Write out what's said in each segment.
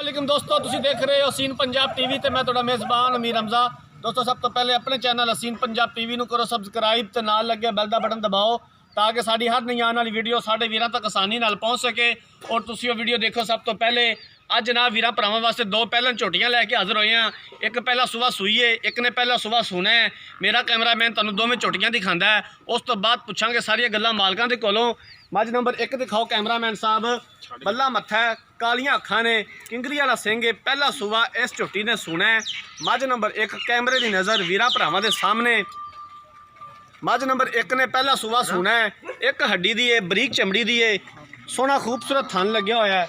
वालेकुम दोस्तों, तुसीं देख रहे हो हसीन पंजाब टीवी ते मैं तुहाडा मेज़बान अमीर हमजा। दोस्तों सब तो पहले अपने चैनल हसीन पंजाब टीवी नूं करो सबसक्राइब ते नाल लगे बैल दा बटन दबाओ ताकि साडी हर नई आने वाली वीडियो साडे वीरां तक आसानी नाल पहुँच सके और तुसीं वो वीडियो देखो। सब तो पहले अज ना वीरां भरावां वास्ते दो पहलन झोटियां लैके हाज़र होए हैं। एक पहला सुबह सूई है, एक ने पहला सुबह सूना है। मेरा कैमरामैन तुहानूं दोवें झोटियां दिखांदा है, उस तो बाद पुछांगे सारियां गल्लां मालकां दे कोलों। मझ नंबर 1 दिखाओ कैमरामैन साहब, बल्ला मत्था है, कालियां अखां ने, किंगरी वाला सिंह है, पहला सुबह इस झोटी ने सुना है। मझ नंबर 1 कैमरे की नज़र वीरां भरावां दे सामने। मझ नंबर 1 ने पहला सुबह सुना है, एक हड्डी दी है, बरीक चमड़ी दी है, सोहना खूबसूरत थन लग्या होया है।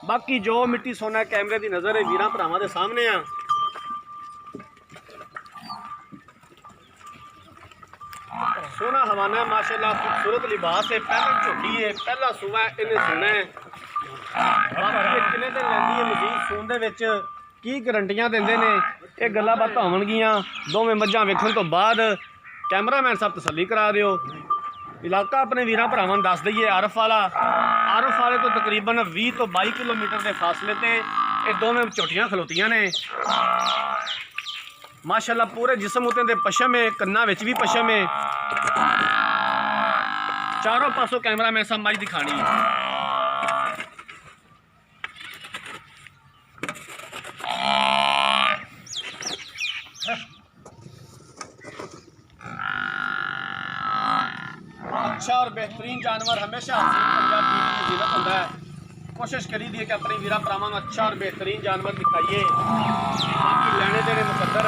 बाकी जो मिट्टी सोना है कैमरे की नज़र है वीरां भरावां दे सामने आ। सोना हवाना है माशाल्लाह, खूबसूरत लिबास है, पहला झोटी है, पहला सुबह इन्हें सुना है। बाकी किन्ने दिन लैंदी है मजीद सून दे विच की गारंटियां दिंदे ने, ये गल्लां बातां होवणगियां दोवें मੱਝਾਂ वेखण तो बाद। कैमरामैन साहब तसल्ली करा दिओ। इलाका अपने वीरां भरावां दस दईए आरफ वाले तो तकरीबन 20 तो 22 किलोमीटर के फासले ते ये दोवें झोटियां खलोतियां ने। माशाल्लाह पूरे जिसम उत्ते दे पशम है, कन्ना विच भी पशम है। चारों पासों कैमरामैन साहब मੱਝ दिखानी है। अच्छा और बेहतरीन जानवर हमेशा हसीन पंजाब टीवी की जिलत होता है। कोशिश करी दी है कि अपने वीरां भरावां नूं अच्छा और बेहतरीन जानवर दिखाइए। बाकी लैने देने मुकद्दर।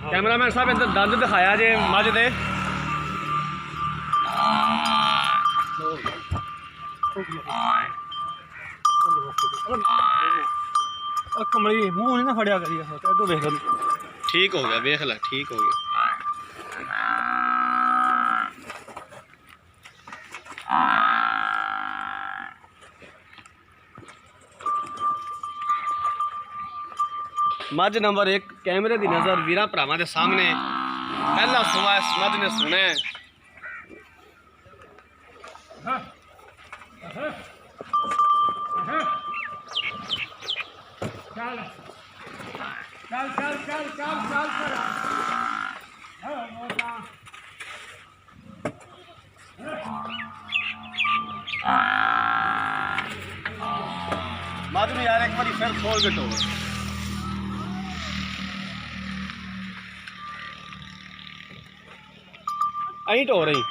कैमरामैन साहब इधर दंद दिखाया जे मੱਝ दे। कमली मूँह नहीं ना फड़िया करिए तो देख लो। ठीक हो गया, देख ला ठीक हो गया। मੱਝ नंबर 1 कैमरे की नज़र वीरां भरावां दे सामने। पहला सुबह इस मੱਝ ने सुना है। मੱਝ नूं यार एक बार फिर खोल के टो अं टो रही।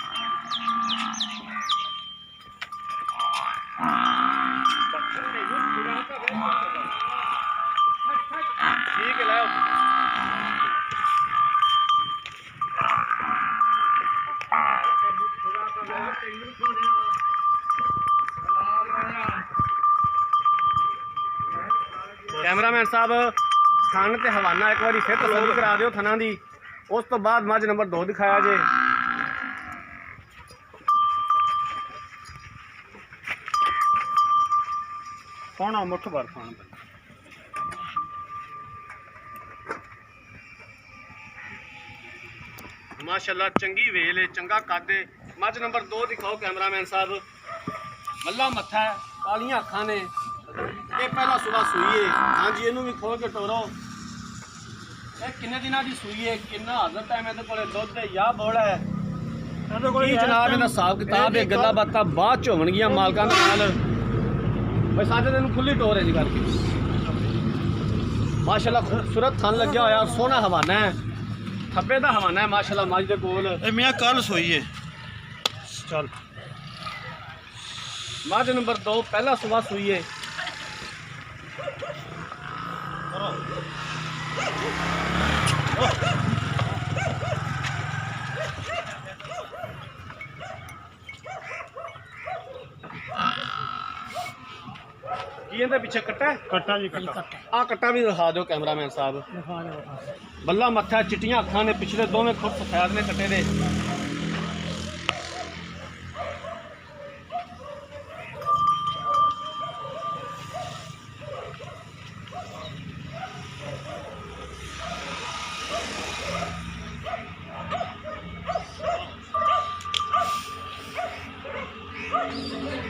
ठीक है लाओ। कैमरामैन साहब थन ते हवाना एक बार फिर तसल्ली करा दिओ थना दी। उस तो बाद मੱਝ नंबर 2 दिखाया जे। सोना मुठ भर खान माशाल्लाह चंगी वेल है, चंगा कद है। मੱਝ नंबर 2 दिखाओ कैमरामैन साहब। मल्ला मत्था है, कालियां अखां ने, ये पहला सुबह सूई है। हाँ जी इनू भी खोल के टोरो। ये किन्ने दिनां दी सूई है, किन्ना हाजर टाइम इहदे कोले दुध है या बोड़ा है की जनाब इहदा हिसाब किताब है। गल्लां बातां बाद च होवणगियां मालकां दे नाल। भाई सारे दिन खुली टोर है जी करके। माशाल्लाह खूबसूरत थन लग्या होया, सोहना हवाना है, थब्बे दा हवाना है माशाल्लाह मੱਝ दे कोल। मियाँ कल सोई है। चल मੱਝ नंबर 2 पहला सुबह सूई है। की पीछे कट्टा है? कट्टा जी कट्टा। आ कट्टा भी दिखा दो कैमरामैन साहब। बल्ला मत्था चिट्टियां अखां ने पिछले दोवें खुद सफेद ने कट्टे दे।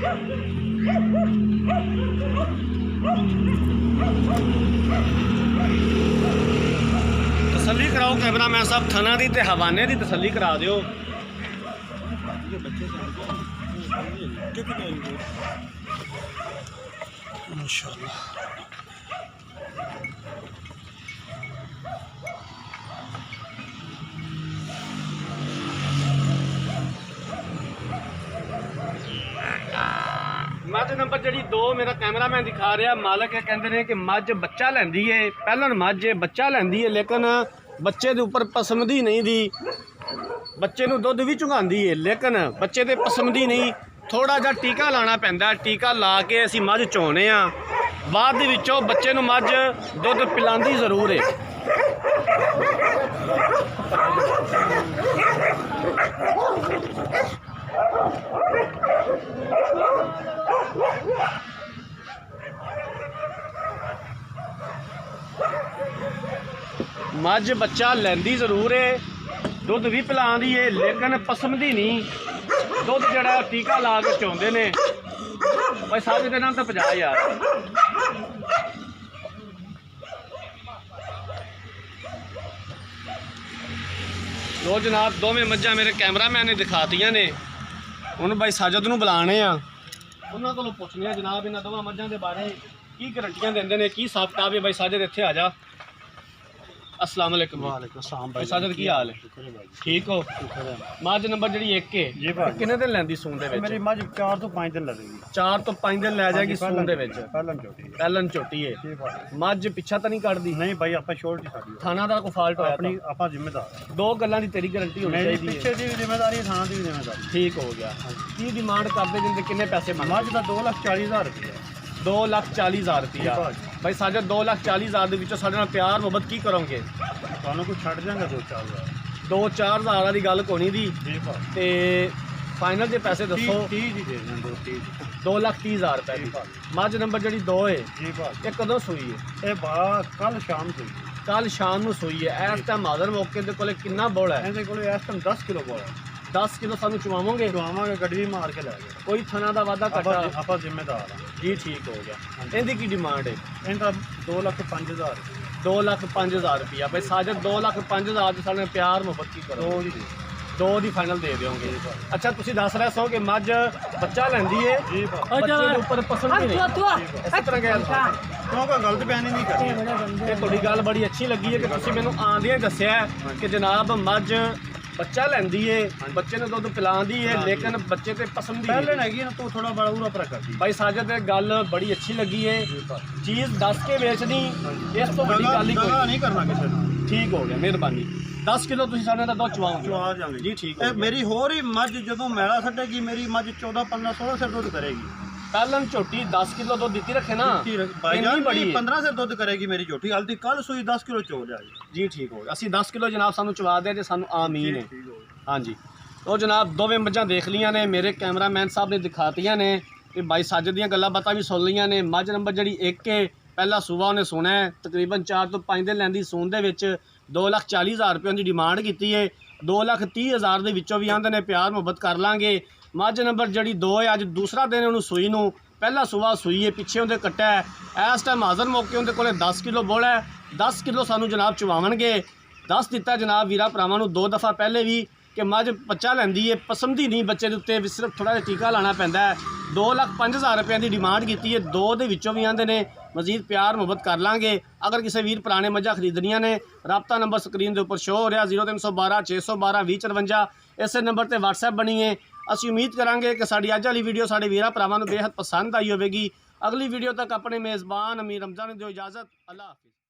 तसल्ली कराओ कैमरामैन साहब, थना दी ते हवाने दी तसल्ली करा दियो। माशाअल्लाह। मझ नंबर जी 2 मेरा कैमरामैन दिखा रहा, मालक कहते हैं कि मझ बच्चा लैंदी है, पहलन मझ बच्चा लैंदी है लेकिन बच्चे के उपर पसंदी नहीं दी, बच्चे नूं दुध भी चुंगांदी है लेकिन बच्चे ते पसंदी नहीं, थोड़ा जिहा टीका लाना पैंदा, टीका ला के असीं मझ चोने आ, बाद दे विचों बच्चे नूं मझ दुध पिलांदी जरूर है। मझ बच्चा लैंदी जरूर है, दुध भी पिलांदी है लेकिन पसंदी नहीं, दुध जड़ा टीका ला के चोंदे ने। भाई साहब दे नाम तो 50,000। लो जनाब दोवें मझां मेरे कैमरामैन ने दिखातियां ने, हुण भाई साजद नूं बुलाने आ, उन्हां कोलों पुछने आ जनाब इन्हां दोवां मझां दे बारे की गारंटियां देंदे ने, की हिसाब किताब है। भाई साजद इत्थे आ जा। अस्सलाम वालेकुम। वालेकुम अस्सलाम भाई। साजद की हाल है? ठीक हो? मझ नंबर जी 1 है, जी भाई। किन्ने दिन लैंदी सून दे विच? मेरी मझ 4 ਤੋਂ 5 दिन लगेगी। 4 ਤੋਂ 5 दिन लै जाएगी सून दे विच। ਪਹਿਲਾਂ ਝੋਟੀ ਹੈ। पहलन झोटी है। ਜੀ ਭਾਈ। मझ पिछा तो नहीं कटदी? ਨਹੀਂ ਭਾਈ ਆਪਾਂ ਸ਼ੋਰਟੀ ਸਾਡੀ थाना दा कोई फाल्ट होया ਆਪਣੀ ਆਪਾਂ ਜ਼ਿੰਮੇਦਾਰ ਹਾਂ। दो गल्लां दी तेरी गारंटी होनी ਮੇਰੀ चाहिए। ਪਿੱਛੇ ਦੀ ਵੀ ਜ਼ਿੰਮੇਦਾਰੀ ਹੈ, ਥਾਣਾ ਦੀ ਵੀ ਜ਼ਿੰਮੇਦਾਰੀ। ठीक हो गया। की डिमांड करदे जिंदे किन्ने पैसे ਮੱਝ मंगदे? ਦਾ 2,40,000 रुपया। 2,40,000 रुपया। भाई साजद 2,40,000 ਦੇ ਵਿੱਚੋਂ ਸਾਡੇ ਨਾਲ ਪਿਆਰ ਮੁਹੱਬਤ ਕੀ ਕਰੋਗੇ? ਤੁਹਾਨੂੰ ਕੋਈ ਛੱਡ ਜਾਂਗਾ 2-4,000। 2-4 ਹਜ਼ਾਰਾਂ ਦੀ ਗੱਲ ਕੋਣੀ ਦੀ ਜੀ ਭਾਈ। ਤੇ ਫਾਈਨਲ ਦੇ ਪੈਸੇ ਦੱਸੋ। 30 ਦੀ ਦੇ ਦਿੰਦੇ 2-30। 2,30,000 ਰੁਪਏ ਦੀ। ਮੱਝ ਨੰਬਰ ਜਿਹੜੀ 2 ਹੈ ਜੀ ਭਾਈ। ਇਹ ਕਦੋਂ ਸੂਈ ਹੈ? ਇਹ ਬਾ ਕੱਲ ਸ਼ਾਮ ਤੋਂ ਕੱਲ ਸ਼ਾਮ ਨੂੰ ਸੂਈ ਹੈ। ਇਸ ਟਾਈਮ ਹਾਜ਼ਰ ਮੌਕੇ ਦੇ ਕੋਲੇ ਕਿੰਨਾ ਬੋਲ ਹੈ? ਇਹਦੇ ਕੋਲ ਇਸ ਟਾਈਮ 10 ਕਿਲੋ ਬੋਲ ਹੈ। 10 ਕਿਲੋ ਸਾਨੂੰ ਚੁਵਾਵਾਂਗੇ? ਚੁਆਵਾਂਗੇ, ਗੱਡੀ ਮਾਰ ਕੇ ਲੈ ਗਏ। ਕੋਈ ਥਣਾ ਦਾ ਵਾਧਾ ਘਟਾ? ਆਪਾਂ ਜ਼ਿੰਮੇਦਾਰ ਹਾਂ ਜੀ ਠੀਕ ਹੋ ਗਿਆ। ਇਹਦੀ ਕੀ ਡਿਮਾਂਡ ਹੈ? ਇਹਦਾ 2,05,000 2,05,000 ਰੁਪਇਆ। ਭਾਈ ਸਾਜਦ 2,05,000 ਦੇ ਸਾਡੇ ਪਿਆਰ ਮੁਹੱਬਤ ਕੀ ਕਰੋ? ਦੋ ਦੀ। 2 ਦੀ ਫਾਈਨਲ ਦੇ ਦਿਓਗੇ। ਅੱਛਾ ਤੁਸੀਂ ਦੱਸ ਰਹੇ ਸੋ ਕਿ ਮੱਝ ਬੱਚਾ ਲੈਂਦੀ ਹੈ, ਜੀ ਭਾਈ। ਬੱਚੇ ਦੇ ਉੱਪਰ ਪਸੰਦ ਨਹੀਂ, ਇਸ ਤਰ੍ਹਾਂ ਗੱਲ ਕਿਉਂ ਕੋਈ ਗਲਤ ਬਿਆਨੀ ਨਹੀਂ ਕਰਨੀ। ਇਹ ਤੁਹਾਡੀ ਗੱਲ ਬੜੀ ਅੱਛੀ ਲੱਗੀ ਹੈ ਕਿ ਤੁਸੀਂ ਮੈਨੂੰ ਆਂਦਿਆਂ ਹੀ ਦੱਸਿਆ ਕਿ ਜਨਾਬ ਮੱਝ ਬੱਚਾ ਲੈਂਦੀ ਹੈ, ਬੱਚੇ ਨੂੰ ਦੁੱਧ ਪਿਲਾਉਂਦੀ ਹੈ ਲੇਕਿਨ ਬੱਚੇ ਤੇ ਪਸੰਦ ਪਹਿਲੇ ਨਹੀਂ। ਹੈਗੀ ਨਾ ਤੂੰ ਥੋੜਾ ਬੜਾ ਉਰਾ ਪਰ ਕਰਦੀ। ਭਾਈ ਸਾਜਦ ਇਹ ਗੱਲ ਬੜੀ ਅੱਛੀ ਲੱਗੀ ਹੈ, ਚੀਜ਼ ਦੱਸ ਕੇ ਵੇਚਣੀ ਇਸ ਤੋਂ ਵੱਡੀ ਗੱਲ ਹੀ ਕੋਈ ਨਹੀਂ ਕਰਨਾ ਕਿਸੇ ਨਾਲ। ਠੀਕ ਹੋ ਗਿਆ, ਮਿਹਰਬਾਨੀ। 10 ਕਿਲੋ ਤੁਸੀਂ ਸਾਡੇ ਦਾ ਦੁੱਧ ਚਵਾਓ। ਚਵਾ ਜਾਵਾਂਗੇ ਜੀ ਠੀਕ ਇਹ ਹੈ। ਮੇਰੀ ਹੋਰ ਹੀ ਮੱਝ ਜਦੋਂ ਮੈਲਾ ਛੱਡੇਗੀ ਮੇਰੀ ਮੱਝ 14 15 16 ਸਿਰ ਦੁੱਧ ਕਰੇਗੀ। ਪਹਿਲਾਂ ਝੋਟੀ 10 ਕਿਲੋ ਦੁੱਧ ਦਿੱਤੀ ਰੱਖੇ ਨਾ, ਭਾਈਜਾਨ ਇੰਨੀ ਬੜੀ ਹੈ। 15 ਸਿਰ ਦੁੱਧ ਕਰੇਗੀ ਮੇਰੀ ਝੋਟੀ। ਹਲਦੀ ਕੱਲ ਸੂਈ 10 ਕਿਲੋ ਚੋ ਜਾਏਗੀ। ਜੀ ਠੀਕ ਹੋ ਗਿਆ। ਅਸੀਂ 10 ਕਿਲੋ ਜਨਾਬ ਸਾਨੂੰ ਚਵਾ ਦਿਆ ਜੇ ਸਾਨੂੰ ਆਮੀਨ ਹੈ। ਹਾਂਜੀ ਉਹ ਜਨਾਬ ਦੋਵੇਂ ਮੱਝਾਂ ਦੇਖ ਲੀਆਂ ਨੇ, ਮੇਰੇ ਕੈਮਰਾਮੈਨ ਸਾਹਿਬ ਨੇ ਦਿਖਾਤੀਆਂ ਨੇ ਤੇ ਬਾਈ ਸਾਜਦ ਦੀਆਂ ਗੱਲਾਂ ਬਾਤਾਂ ਵੀ ਸੁਣ ਲਈਆਂ ਨੇ। ਮੱਝ ਨੰਬਰ ਜਿਹੜੀ 1 ਹੈ, ਪਹਿਲਾ ਸੂਬਾ ਉਹਨੇ ਸੁਣਾ ਹੈ, ਤਕਰੀਬਨ 4 ਤੋਂ 5 ਦਿਨ ਲੈਂਦੀ ਸੂਣ ਦੇ ਵਿੱਚ 2,40,000 ਰੁਪਏ ਦੀ ਡਿਮਾਂਡ ਕੀਤੀ ਹੈ। 2,30,000 ਦੇ ਵਿੱਚੋਂ ਵੀ ਆਂਦੇ ਨੇ ਪਿਆਰ ਮੁਹੱਬਤ ਕਰ ਲਾਂਗੇ। ਮੱਝ ਨੰਬਰ ਜਿਹੜੀ 2 ਹੈ, ਅੱਜ ਦੂਸਰਾ ਦਿਨ ਉਹਨੂੰ ਸੂਈ ਨੂੰ, ਪਹਿਲਾ ਸੂਬਾ ਸੂਈ ਹੈ, ਪਿੱਛੇ ਉਹਦੇ ਕੱਟਾ ਹੈ। ਇਸ ਟਾਈਮ ਹਾਜ਼ਰ ਮੌਕੇ ਉਹਦੇ ਕੋਲੇ 10 ਕਿਲੋ ਬੋਲ ਹੈ, 10 ਕਿਲੋ ਸਾਨੂੰ ਜਨਾਬ ਚਵਾਵਣਗੇ। ਦੱਸ ਦਿੱਤਾ ਜਨਾਬ ਵੀਰਾਂ ਭਰਾਵਾਂ ਨੂੰ 2 ਦਫਾ ਪਹਿਲੇ ਵੀ ਕਿ ਮੱਝ ਬੱਚਾ ਲੈਂਦੀ ਹੈ, ਪਸੰਦੀ ਨਹੀਂ ਬੱਚੇ ਦੇ ਉੱਤੇ, ਵੀ ਸਿਰਫ ਥੋੜਾ ਜਿਹਾ ਟੀਕਾ ਲਾਣਾ ਪੈਂਦਾ ਹੈ। 2,05,000 ਰੁਪਏ ਦੀ ਡਿਮਾਂਡ ਕੀਤੀ ਹੈ। 2 ਦੇ ਵਿੱਚੋਂ ਵੀ ਆਂਦੇ ਨੇ ਮਜ਼ੀਦ ਪਿਆਰ ਮੁਹੱਬਤ ਕਰ ਲਾਂਗੇ। ਅਗਰ ਕਿਸੇ ਵੀਰ ਪੁਰਾਣੇ ਮੱਝਾਂ ਖਰੀਦਣੀਆਂ ਨੇ, ਰਾਬਤਾ ਨੰਬਰ ਸਕਰੀਨ ਦੇ ਉੱਪਰ ਸ਼ੋ ਹੋ ਰਿਹਾ 0312 612 2054, ਇਸੇ ਨੰਬਰ ਤੇ WhatsApp ਬਣੀ ਹੈ। ਅਸੀਂ ਉਮੀਦ ਕਰਾਂਗੇ ਕਿ ਸਾਡੀ ਅੱਜ ਵਾਲੀ ਵੀਡੀਓ ਸਾਡੇ ਵੀਰਾਂ ਭਰਾਵਾਂ ਨੂੰ ਬੇहद ਪਸੰਦ ਆਈ ਹੋਵੇਗੀ। ਅਗਲੀ ਵੀਡੀਓ ਤੱਕ ਆਪਣੇ ਮੇਜ਼ਬਾਨ ਅਮੀਰ ਰਮਜ਼ਾਨ ਨੂੰ ਦਿਓ ਇਜਾਜ਼ਤ। ਅੱਲਾਹ ਹਾਫਿਜ਼।